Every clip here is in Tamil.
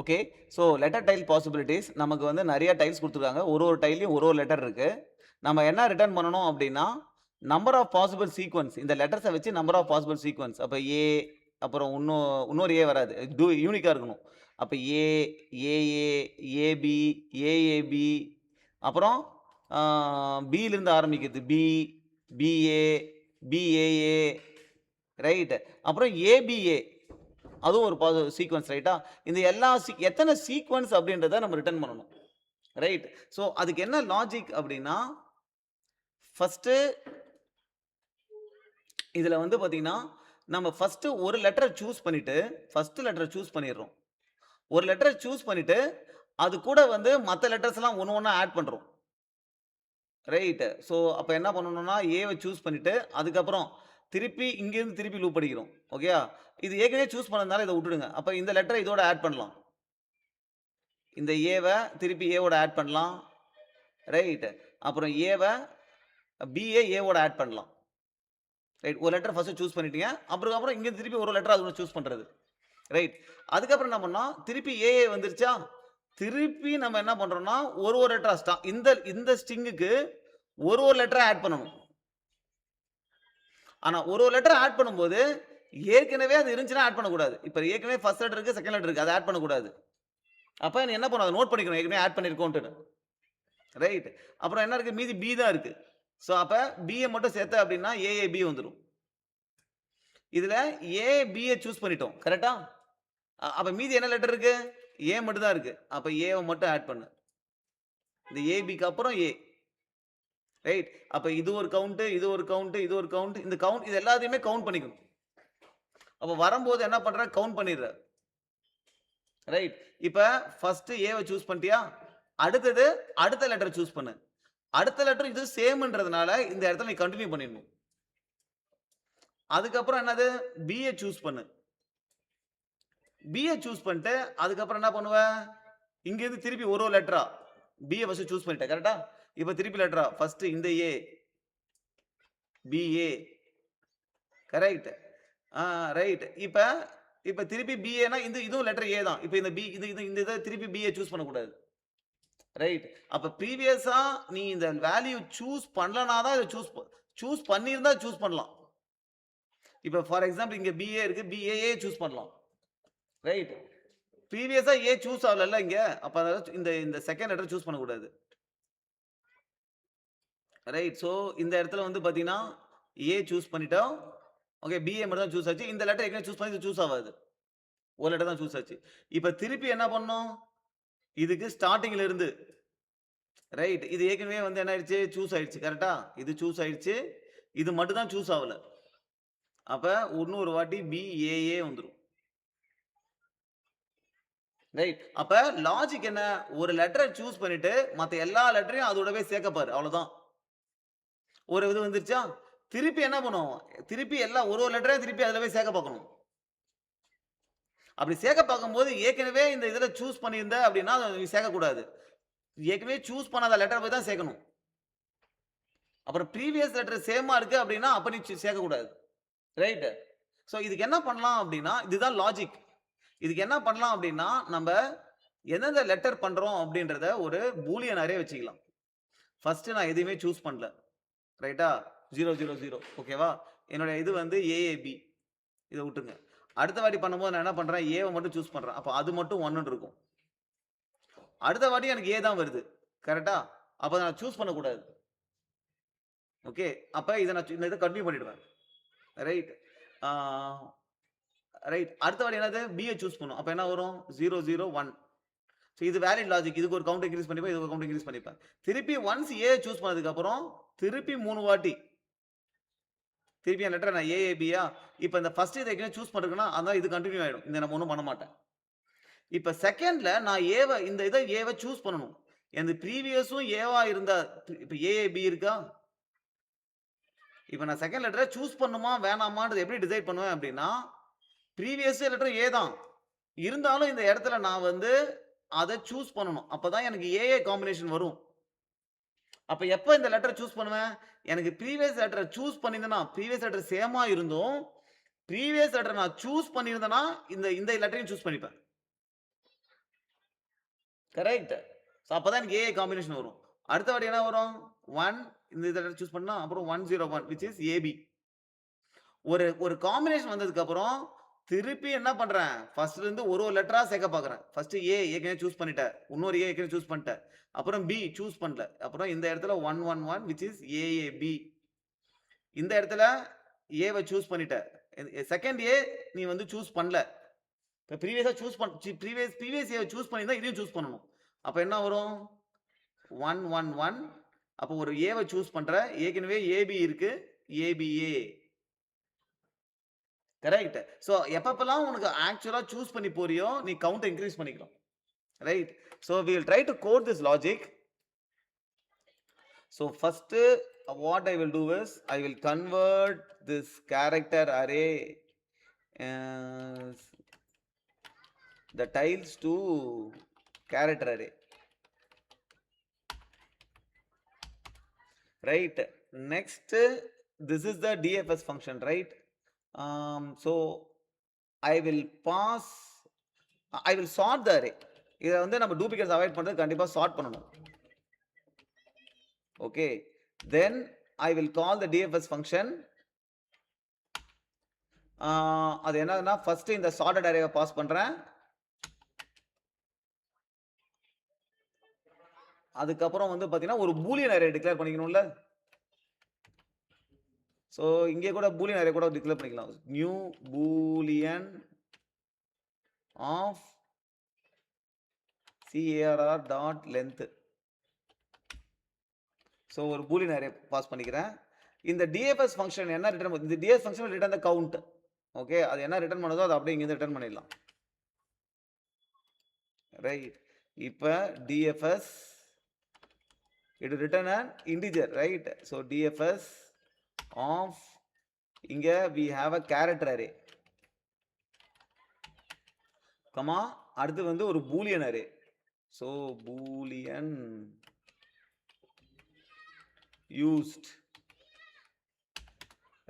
Okay. So letter tile possibilities நமக்கு வந்து நெறைய டைல்ஸ் குடுத்துருக்காங்க. ஒரு டைல்லயும் ஒரு லெட்டர் இருக்கு. நம்ம என்ன ரிட்டர்ன் பண்ணணும் அப்டின்னா, நம்பர் ஆஃப் பாசிபிள் சீக்வென்ஸ் இந்த லெட்டர்ஸ வச்சு நம்பர் ஆஃப் பாசிபிள் சீக்வென்ஸ். அப்ப ஏ அப்புறம் இன்னொரு ஏ வராது. யூனிக்கா இருக்கணும். அப்ப ஏ, ஏஏ, ஏபி, ஏஏபி அப்புறம் ஆ பிலருந்து ஆரம்பிக்குது. B, BA, BAA right. அப்புறம் ஏபிஏ அதுவும் ஒரு சீக்வென்ஸ் ரைட்டா? இந்த எல்லா எத்தன சீக்வென்ஸ் அப்படின்றத நம்ம ரிட்டர்ன் பண்ணணும். ரைட். ஸோ அதுக்கு என்ன லாஜிக் அப்படின்னா, ஃபர்ஸ்ட்டு இதுல வந்து பார்த்தீங்கன்னா, நம்ம ஃபர்ஸ்ட்டு ஒரு லெட்டர சூஸ் பண்ணிட்டு, ஃபர்ஸ்ட் லெட்டர சூஸ் பண்ணிடுறோம். ஒரு லெட்டர சூஸ் பண்ணிட்டு, அது கூட வந்து மத்த லெட்டர்ஸ்லாம் ஒண்ணு ஒண்ணா ஆட் பண்றோம். ரைட். ஸோ அப்ப என்ன பண்ணணும்னா, ஏவ சூஸ் பண்ணிட்டு, அதுக்கப்புறம் இங்கேருந்து திருப்பி லூப் அடிக்கிறோம். ஓகேயா? இது ஏற்கனவே சூஸ் பண்ணதுனால இத விட்டுடுங்க. அப்ப இந்த லெட்டர இதோட ஆட் பண்ணலாம். இந்த ஏவ திருப்பி ஏவோட ஆட் பண்ணலாம். ரைட். அப்புறம் பிஏ ஏவோட ஆட் பண்ணலாம். ரைட். ஒரு லெட்டர் ஃபர்ஸ்ட் சூஸ் பண்ணிட்டீங்க. அப்புறம் இங்க திருப்பி ஒரு லெட்டர் அது சூஸ் பண்றது. ரைட். அதுக்கப்புறம் என்ன பண்ணோம், திருப்பி ஏஏ வந்துருச்சா? திருப்பி நம்ம என்ன பண்றோம்னா, ஒரு லெட்டரா இந்த ஸ்ட்ரிங்குக்கு ஒரு லெட்டரா ஆட் பண்ணணும். ஆனா ஒரு லெட்டர் ஆட் பண்ணும்போது, ஏற்கனவே அது இருந்துச்சுன்னா ஆட் பண்ணக்கூடாது. இப்ப ஏற்கனவே ஃபர்ஸ்ட் லெட்டர் இருக்கு, செகண்ட் லெட்டர் இருக்கு. அத ஆட் பண்ணக்கூடாது. அப்ப நீ என்ன பண்ணணும், அத நோட் பண்ணிக்கணும். ஏற்கனவே ஆட் பண்ணியிருக்கோன்ட்டுன்னு. ரைட். அப்புறம் என்ன இருக்கு? மீதி பி தான் இருக்கு. ஸோ அப்ப பிய மட்டும் சேர்த்த அப்படின்னா ஏஏபி வந்துரும். இதுல ஏ, பிய சூஸ் பண்ணிட்டோம். கரெக்ட்டா? அப்ப மீதி என்ன லெட்டர் இருக்கு? ஏ மட்டும் தான் இருக்கு. அப்ப ஏவ மட்டும் ஆட் பண்ணு. இந்த ஏபிக்கு அப்புறம் ஏ. ரைட். அப்ப இது ஒரு கவுண்ட், இது ஒரு கவுண்ட், இது ஒரு கவுண்ட். இந்த கவுண்ட் இது எல்லாத்தையுமே கவுண்ட் பண்ணிக்கணும். அப்ப வரும்போது என்ன பண்ற? கவுண்ட் பண்ணிடுற. ரைட். இப்ப ஃபர்ஸ்ட் ஏவ சூஸ் பண்ணிட்டியா? அடுத்தது அடுத்த லெட்டர் சூஸ் பண்ணு. அடுத்த லெட்டர் இது சேம்ன்றதுனால இந்த இடத்துல நீ கன்டின்யூ பண்ணிடணும். அதுக்கப்புறம் என்னது? பிய சூஸ் பண்ணு. பிய சூஸ் பண்ணிட்டு அதுக்கப்புறம் என்ன பண்ணுவ? இங்க இருந்து திருப்பி ஒரு லெட்டரா பிய ஃபர்ஸ்ட் சூஸ் பண்ணிட்ட. கரெக்ட்டா? இப்ப திருப்பி லெட்டரா ஃபர்ஸ்ட் இந்த ஏ, பிஏ கரெக்ட். ரைட். இப்ப திருப்பி பிஏனா இதுவும் லெட்டர் ஏ தான். இப்ப இந்த பி இது இது இந்த இத திருப்பி பிஏ சூஸ் பண்ணக்கூடாது. ரைட். அப்ப ப்ரீவியஸா நீ இந்த வேல்யூ சூஸ் பண்ணலனா தான் இத சூஸ் பண்ணியிருந்தா சூஸ் பண்ணலாம். இப்ப ஃபார் எக்ஸாம்பிள் இங்க பிஏ இருக்கு. பிஏஏ சூஸ் பண்ணலாம். ரைட். ப்ரீவியஸா ஏ சூஸ் ஆகலல்ல இங்க. அப்ப இந்த இந்த செகண்ட் லெட்டர் சூஸ் பண்ணக்கூடாது. ரைட். ஸோ இந்த இடத்துல வந்து பார்த்தீங்கன்னா, ஏ சூஸ் பண்ணிட்டோம். ஓகே. பிஏ மட்டும் தான் சூஸ் ஆச்சு. இந்த லெட்டர் ஏற்கனவே சூஸ் பண்ணி இது சூஸ் ஆவாது. ஒரு லெட்டர் தான் சூஸ் ஆச்சு. இப்ப திருப்பி என்ன பண்ணணும்? இதுக்கு ஸ்டார்ட்டிங்ல இருந்து ரைட். இது ஏற்கனவே வந்து என்ன ஆயிடுச்சு? சூஸ் ஆயிடுச்சு. கரெக்ட்டா? இது சூஸ் ஆயிடுச்சு. இது மட்டும் தான் சூஸ் ஆவல. அப்ப இன்னொரு வாட்டி பிஏஏ வந்துரும். ரைட். அப்ப லாஜிக் என்ன? ஒரு லெட்டர சூஸ் பண்ணிட்டு மத்த எல்லா லெட்டரையும் அதோடவே சேர்க்க பாரு. அவ்வளவுதான். ஒரு இது வந்துருச்சா? திருப்பி என்ன பண்ணுவோம்? திருப்பி எல்லாம் ஒரு லெட்டரையும் திருப்பி அதுல போய் சேர்க்க பார்க்கணும். அப்படி சேர்க்க பார்க்கும்போது ஏற்கனவே இந்த இதுல சூஸ் பண்ணியிருந்த அப்படின்னா நீ சேர்க்கக்கூடாது. ஏற்கனவே சூஸ் பண்ணாத லெட்டர் போய் தான் சேர்க்கணும். அப்புறம் ப்ரீவியஸ் லெட்டர் சேமா இருக்கு அப்படின்னா அப்ப நீ சேர்க்கக்கூடாது. ரைட். ஸோ இதுக்கு என்ன பண்ணலாம் அப்படின்னா, இதுதான் லாஜிக். இதுக்கு என்ன பண்ணலாம் அப்படின்னா, நம்ம எந்தெந்த லெட்டர் பண்றோம் அப்படின்றத ஒரு பூலியன் அரே வச்சுக்கலாம். ஃபர்ஸ்ட் நான் எதையுமே சூஸ் பண்ணல. ரைட்டா? 0, 0, 0 ஓகேவா? என்னுடைய இது வந்து ஏஏபி. இத விட்டுருங்க. அடுத்த வாட்டி பண்ணும்போது நான் என்ன பண்றேன்? ஏவ மட்டும் சூஸ் பண்றேன். அப்ப அது மட்டும் 1ன்னு இருக்கும். அடுத்த வாட்டி எனக்கு ஏ தான் வருது. கரெக்ட்டா? அப்ப நான் சூஸ் பண்ணக்கூடாது. ஓகே. அப்ப இந்த இத கன்டின்யூ பண்ணிடுவேன். ரைட். ஆ ரைட். அடுத்த வாட்டி என்னது? பிய சூஸ் பண்ணும். அப்ப என்ன வரும்? 0, 0, 1. ஸோ இது வேலிட் லாஜிக். இதுக்கு ஒரு கவுண்ட் இன்கிரீஸ் பண்ணிப்பேன். இதுக்கு ஒரு கவுண்ட் இன்கிரீஸ் பண்ணிப்பேன். திருப்பி ஒன்ஸ் ஏ சூஸ் பண்ணதுக்கு அப்புறம் திருப்பி 3 வாட்டி திருப்பி என் லெட்டர் நான் ஏஏபியா இப்ப இந்த ஃபர்ஸ்ட் இதை ஏற்கனவே சூஸ் பண்ணிருக்கேன்னா அதான் இது கண்டினியூ ஆயிடும். இந்த நம்ம ஒன்றும் பண்ண மாட்டேன். இப்ப செகண்ட்ல நான் இந்த இதை ஏவை சூஸ் பண்ணணும். இந்த ப்ரீவியஸும் ஏவா இருந்தா இப்ப ஏஏபி இருக்கா? இப்ப நான் செகண்ட் லெட்டரை சூஸ் பண்ணுமா வேணாமான்றது எப்படி டிசைட் பண்ணுவேன் அப்படின்னா, ப்ரீவியஸ் லெட்டர் ஏ தான் இருந்தாலும் இந்த இடத்துல நான் வந்து அதை சூஸ் பண்ணணும். அப்பதான் எனக்கு ஏஏ காம்பினேஷன் வரும். அப்ப எப்ப இந்த லெட்டரை சூஸ் பண்ணுவேன்? எனக்கு ப்ரீவியஸ் லெட்டரை சூஸ் பண்ணியிருந்தேன்னா ப்ரீவியஸ் லெட்டர் சேமா இருந்தும் ப்ரீவியஸ் லெட்டர் நான் சூஸ் பண்ணியிருந்தேன்னா இந்த இந்த லெட்டரையும் சூஸ் பண்ணிப்பேன். கரெக்ட். ஸோ அப்பதான் எனக்கு ஏஏ காம்பினேஷன் வரும். அடுத்த வாட்டி என்ன வரும்? 1 இந்த இத சூஸ் பண்ணா அப்புறம் 101 விச் இஸ் ஏபி. ஒரு ஒரு காம்பினேஷன் வந்ததுக்கு அப்புறம் திருப்பி என்ன பண்றேன்? ஃபர்ஸ்ட்ல இருந்து ஒரு ஒரு லெட்டரா சேர்க்க பார்க்குறேன். ஃபர்ஸ்ட் ஏ ஏற்கனவே சூஸ் பண்ணிட்டேன். இன்னொரு ஏ ஏற்கனவே சூஸ் பண்ணிட்டேன். அப்புறம் பி சூஸ் பண்ணல. அப்புறம் இந்த இடத்துல 111 விச் இஸ் ஏஏபி. இந்த இடத்துல ஏவ சூஸ் பண்ணிட்ட. செகண்ட் ஏ நீ வந்து சூஸ் பண்ணல. இப்ப ப்ரீவியஸா சூஸ் ப்ரீவியஸ் ஏ சூஸ் பண்ணியிருந்தா இதையும் சூஸ் பண்ணணும். அப்ப என்ன வரும்? 111. அப்போ ஒரு ஏவ சூஸ் பண்ற. ஏற்கனவே ஏபி இருக்கு. ஏபிஏ. கரெக்ட். சோ எப்பப்பலாம் உனக்கு ஆக்சுவலா சூஸ் பண்ணி போறியோ நீ கவுண்ட் இன்கிரீஸ் பண்ணிக்கலாம். Right. So we will try to code this logic. So first what I will do is I will convert this character array the tiles to character array. Right. Next this is the DFS function, right? So I will sort the array. இதை வந்து நம்ம டூப்ளிகேட்ஸ் அவாய்ட் பண்றது கண்டிப்பா சார்ட் பண்ணணும். Okay, then I will call the TFS function. அது என்னதுன்னா ஃபர்ஸ்ட் இந்த சார்ட்டட் அரேவை பாஸ் பண்றேன். அதுக்கப்புறம் வந்து பாத்தீங்கன்னா ஒரு பூலியன் அரே டிக்ளேர் பண்ணிக்கணும்ல. ஸோ இங்கே கூட பூலியன் அரே கூட டிக்ளேர் பண்ணிக்கலாம். New Boolean of CARR dot length. So ஒரு பூலியன் அரே பாஸ் பண்ணிக்கிறேன். இந்த டிஎஃப்எஸ் ஃபங்க்ஷன் என்ன ரிட்டர்ன், இந்த DFS function return the count. Okay, அது என்ன ரிட்டர்ன் பண்ணுதோ அது அப்படியே இங்கே ரிட்டர்ன் பண்ணிடலாம். ரைட். இப்போ TFS it return an integer, right? So DFS of இங்க we have a character array, comma அடுத்து வந்து ஒரு Boolean array. So boolean used,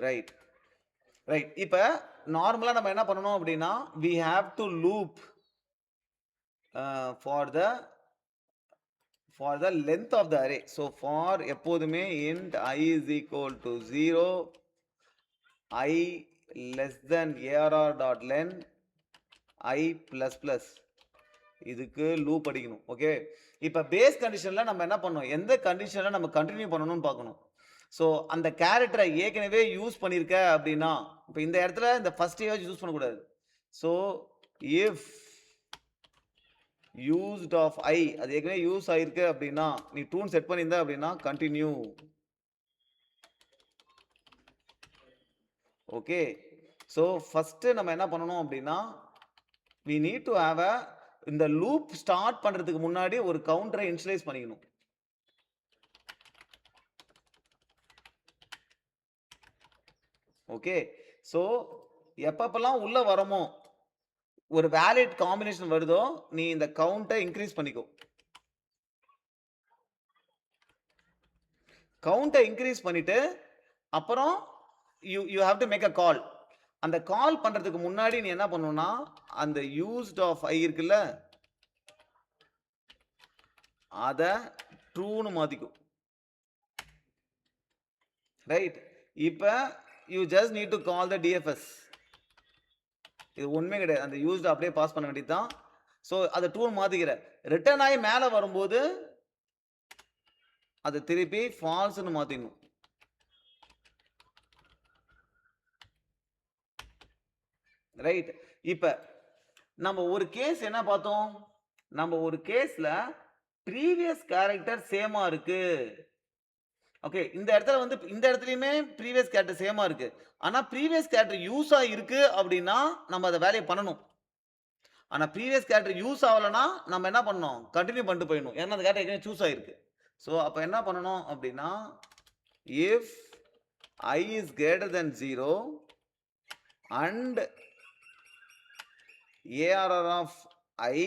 right. இப்ப நார்மலா நம்ம என்ன பண்ணணும் அப்படின்னா we have to loop for the length of the array. So for எப்போதுமே int I is equal to 0, I less than arr dot len, I plus plus, இதுக்கு லூப் அடிக்கணும். ஓகே, இப்ப பேஸ் கண்டிஷன்ல நம்ம என்ன பண்ணணும், எந்த கண்டிஷன்ல நம்ம கண்டினியூ பண்ணணும்னு பார்க்கணும். ஸோ அந்த கேரக்டரை ஏற்கனவே யூஸ் பண்ணியிருக்க அப்படின்னா இப்போ இந்த இடத்துல இந்த ஃபர்ஸ்ட் ஏஜ் யூஸ் பண்ணக்கூடாது. ஸோ இஃப் யூஸ்ட் ஆஃப் ஐ, அது ஏற்கனவே யூஸ் ஆயிருக்கு அப்படின்னா நீ டூன் செட் பண்ணியிருந்த அப்படின்னா கண்டினியூ. ஓகே, ஸோ ஃபர்ஸ்ட் நம்ம என்ன பண்ணணும் அப்படின்னா we need to have a, இந்த லூப் ஸ்டார்ட் பண்றதுக்கு முன்னாடி ஒரு கவுண்டரை இனிஷியலைஸ் பண்ணிக்கணும். ஓகே, ஸோ எப்பப்பெல்லாம் உள்ள வரமோ ஒரு வேலிட் காம்பினேஷன் வருதோ நீ இந்த கவுண்டை இன்க்ரீஸ் பண்ணிக்கோ. கவுண்டை இன்க்ரீஸ் பண்ணிட்டு அப்புறம் you have to make a call. அந்த கால் பண்றதுக்கு முன்னாடி நீ என்ன பண்ணணும்னா அந்த யூஸ்ட் ஆஃப் ஐ இருக்குல்ல அத ட்ரூன்னு மாத்திக்கும். ரைட். இப்ப you just need to call the TFS. இது ஒண்ணுமே கிடையாது, அந்த யூஸ்ட் அப்படியே பாஸ் பண்ண வேண்டியதுதான். ஸோ அதை ட்ரூன்னு மாத்திக்கிற, ரிட்டர்ன் ஆகி மேல வரும்போது அதை திருப்பி ஃபால்ஸ்ன்னு மாத்திடணும். ரைட். இப்ப நம்ம ஒரு கேஸ் என்ன பார்த்தோம், நம்ம ஒரு கேஸ்ல ப்ரீவியஸ் கேரக்டர் சேமா இருக்கு. ஓகே, இந்த இடத்துல வந்து இந்த இடத்துலயுமே ப்ரீவியஸ் கேரக்டர் சேமா இருக்கு. ஆனா ப்ரீவியஸ் கேரக்டர் யூஸ் ஆயிருக்கு அப்படின்னா நம்ம அதை வேலையை பண்ணணும். ஆனா ப்ரீவியஸ் கேரக்டர் யூஸ் ஆகலைன்னா நம்ம என்ன பண்ணணும், கண்டினியூ பண்ணிட்டு போயிடணும். ஏன்னா அந்த கேரக்டர் ஏற்கனவே சூஸ் ஆயிருக்கு. ஸோ அப்ப என்ன பண்ணணும் அப்படின்னா if I is greater than 0 and ARR of I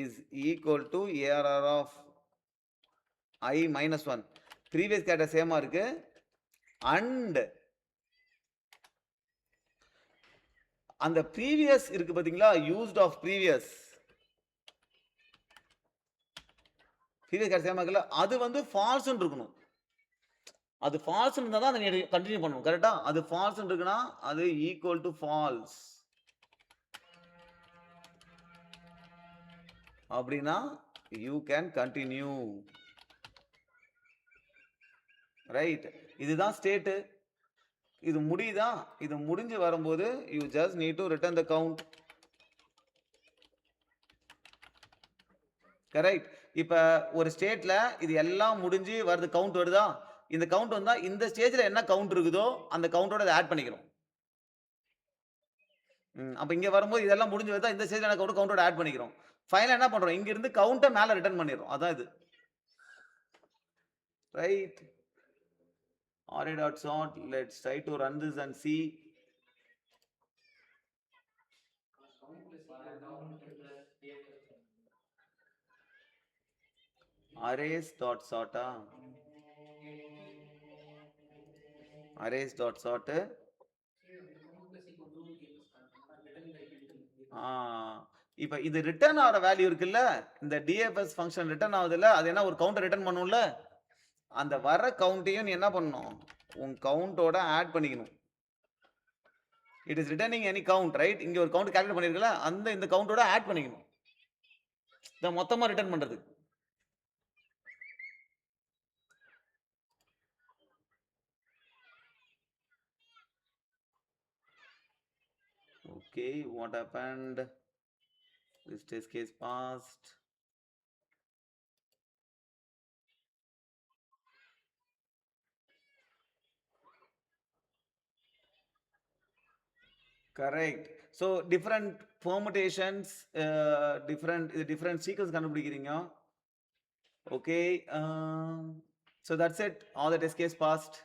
is equal to ARR of I minus 1. Previous character same இருக்கு and அந்த previous இருக்கு பாத்தீங்களா, used of previous, previous character சேமா இருக்குல்ல, அது வந்து ஃபால்ஸ்ன்னு இருக்கணும். அது ஃபால்ஸ்ன்னு இருந்தா தான் அத நீ கன்டின்யூ பண்ணணும். கரெக்ட்டா? அது ஃபால்ஸ்ன்னு இருக்குன்னா, அது ஈக்குவல் டூ ஃபால்ஸ். அப்படின்னா, யூ கேன் கன்டின்யூ. ரைட். இதுதான் ஸ்டேட்டு. இது முடியுதா? இது முடிஞ்சு வரும்போது, you just need to return the count. Correct. இப்ப ஒரு ஸ்டேட்ல இது எல்லாம் முடிஞ்சு வருது, கவுண்ட் வருதா? இந்த கவுண்ட் வந்தா, இந்த ஸ்டேஜ்ல என்ன கவுண்ட் இருக்குதோ, அந்த கவுண்டோட இத ஆட் பண்ணிக்கிறோம். அப்ப இங்க வரும்போது இதெல்லாம் முடிஞ்சு வருதா, இந்த ஸ்டேஜ்ல என்ன கவுண்டோட ஆட் பண்ணிக்கிறோம். ஃபைனலா என்ன பண்றோம்? இங்க இருந்து கவுண்ட்ட மேல ரிட்டர்ன் பண்ணிர்றோம். அதான் இது. Right. array dot sort. Let's try to run this and see. Arrays dot sort. Arrays dot sort. இப்ப இது ரிட்டர்ன் ஆகிற வேல்யூ இருக்குல்ல, இந்த டிஎஃப்எஸ் ஃபங்க்ஷன் ரிட்டர்ன் ஆகுதுல்ல, அது என்ன ஒரு கவுண்டர் ரிட்டர்ன் பண்ணும்ல, அந்த வர கவுண்ட்டையும் நீ என்ன பண்ணணும், உன் கவுண்டோட ஆட் பண்ணிக்கணும். It is returning any count, right? இங்க ஒரு கவுண்ட் கால்குலேட் பண்ணிருக்கல, அந்த இந்த கவுண்டோட ஆட் பண்ணிக்கணும். இத மொத்தமா ரிட்டர்ன் பண்றது. Okay, what happened? This test case passed. Correct. So different permutations, different sequence கண்டுபிடிக்கிறீங்க. Okay, so that's it. All the test case passed.